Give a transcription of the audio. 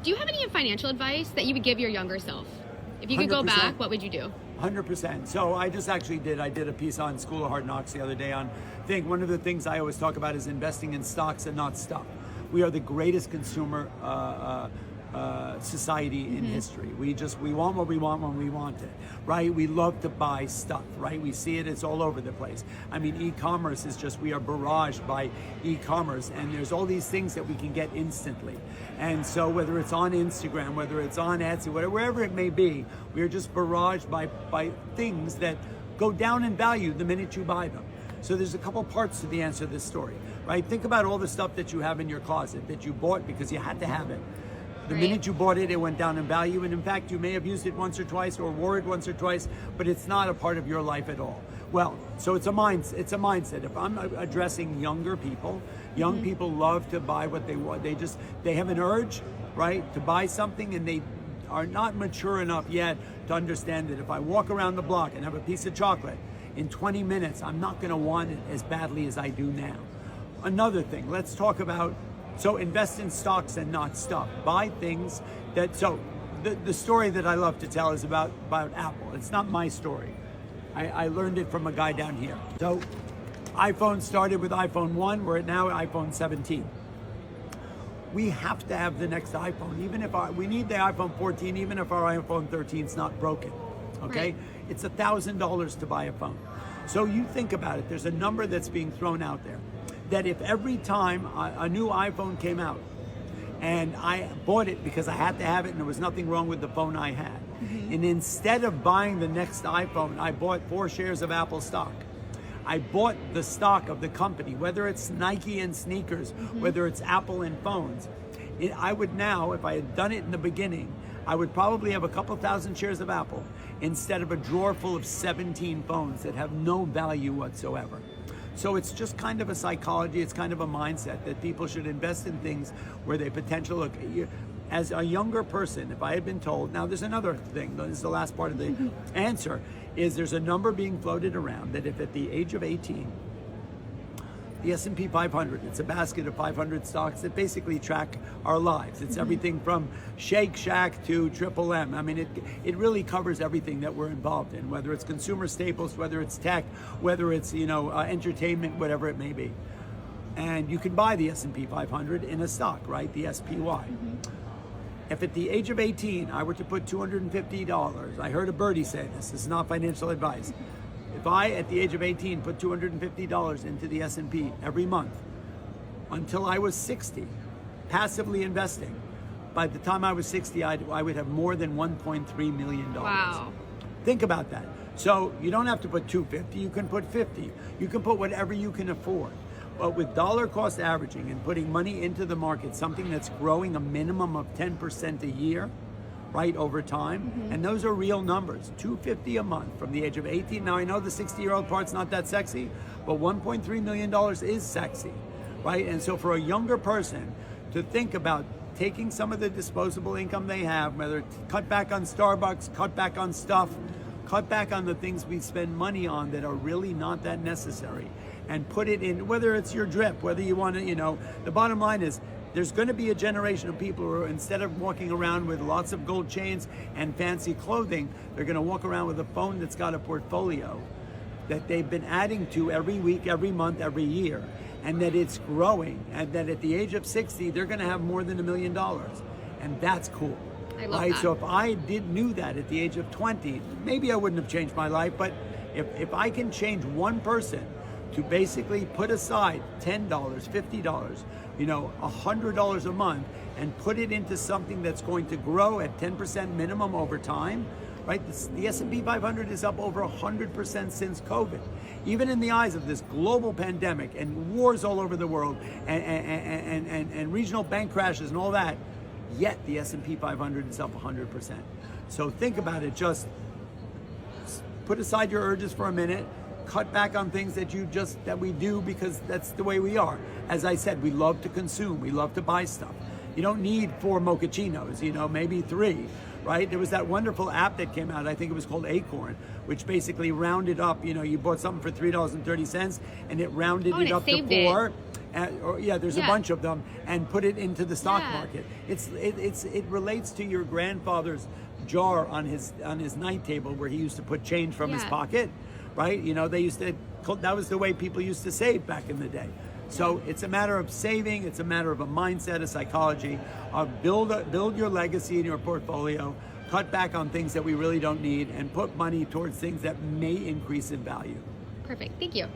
Do you have any financial advice that you would give your younger self? If you could go 100%. back, what would you do? 100%. So I just actually did a piece on School of Hard Knocks the other day on, I think one of the things I always talk about is investing in stocks and not stuff. We are the greatest consumer society in history. We want what we want when we want it, right? We love to buy stuff, right? We see it, it's all over the place. I mean, e-commerce is just, we are barraged by e-commerce, and there's all these things that we can get instantly. And so whether it's on Instagram, whether it's on Etsy, wherever it may be, we are just barraged by things that go down in value the minute you buy them. So there's a couple parts to the answer to this story, right? Think about all the stuff that you have in your closet that you bought because you had to have it. The minute you bought it, it went down in value, and in fact, you may have used it once or twice or wore it once or twice, but it's not a part of your life at all. Well, so it's a mindset. If I'm addressing younger people, young people love to buy what they want. They have an urge, right, to buy something, and they are not mature enough yet to understand that if I walk around the block and have a piece of chocolate, in 20 minutes, I'm not going to want it as badly as I do now. Another thing, let's talk about, so invest in stocks and not stuff. Buy things that, so the story that I love to tell is about Apple. It's not my story. I learned it from a guy down here. So iPhone started with iPhone 1, we're at now iPhone 17. We have to have the next iPhone, even if we need the iPhone 14, even if our iPhone 13 is not broken, okay? Right. It's $1,000 to buy a phone. So you think about it, there's a number that's being thrown out there, that if every time a new iPhone came out and I bought it because I had to have it and there was nothing wrong with the phone I had, and instead of buying the next iPhone, I bought 4 shares of Apple stock. I bought the stock of the company, whether it's Nike and sneakers, whether it's Apple and phones. I would now, if I had done it in the beginning, I would probably have a couple thousand shares of Apple instead of a drawer full of 17 phones that have no value whatsoever. So it's just kind of a psychology, it's kind of a mindset that people should invest in things where they potentially look. As a younger person, if I had been told, now there's another thing, this is the last part of the answer, is there's a number being floated around that if at the age of 18, the S&P 500, it's a basket of 500 stocks that basically track our lives. It's everything from Shake Shack to Triple M. I mean, it really covers everything that we're involved in, whether it's consumer staples, whether it's tech, whether it's, entertainment, whatever it may be. And you can buy the S&P 500 in a stock, right? The SPY. If at the age of 18, I were to put $250, I heard a birdie say this is not financial advice. If I, at the age of 18, put $250 into the S&P every month until I was 60, passively investing, by the time I was 60, I would have more than $1.3 million. Wow. Think about that. So you don't have to put $250, you can put $50. You can put whatever you can afford. But with dollar cost averaging and putting money into the market, something that's growing a minimum of 10% a year, right, over time, and those are real numbers, $250 a month from the age of 18. Now I know the 60-year-old part's not that sexy, but $1.3 million is sexy, right? And so for a younger person to think about taking some of the disposable income they have, whether cut back on Starbucks, cut back on stuff, cut back on the things we spend money on that are really not that necessary, and put it in, whether it's your drip, whether you want to, the bottom line is, there's going to be a generation of people who, instead of walking around with lots of gold chains and fancy clothing, they're going to walk around with a phone that's got a portfolio that they've been adding to every week, every month, every year, and that it's growing, and that at the age of 60, they're going to have more than $1 million. And that's cool. I love right? that. So if I knew that at the age of 20, maybe I wouldn't have changed my life, but if I can change one person to basically put aside $10, $50, $100 a month and put it into something that's going to grow at 10% minimum over time, right? The S&P 500 is up over 100% since COVID. Even in the eyes of this global pandemic and wars all over the world and regional bank crashes and all that, yet the S&P 500 is up 100%. So think about it, just put aside your urges for a minute, cut back on things that we do because that's the way we are. As I said, we love to consume, we love to buy stuff. You don't need 4 mochachinos, maybe 3, right? There was that wonderful app that came out, I think it was called Acorn, which basically rounded up, you bought something for $3.30 and it rounded it up to 4. there's a Yeah. bunch of them, and put it into the stock Yeah. market. It relates to your grandfather's jar on his night table where he used to put change from his Yeah. pocket, right? You know, that was the way people used to save back in the day. So it's a matter of saving. It's a matter of a mindset, a psychology, of build your legacy in your portfolio, cut back on things that we really don't need, and put money towards things that may increase in value. Perfect. Thank you.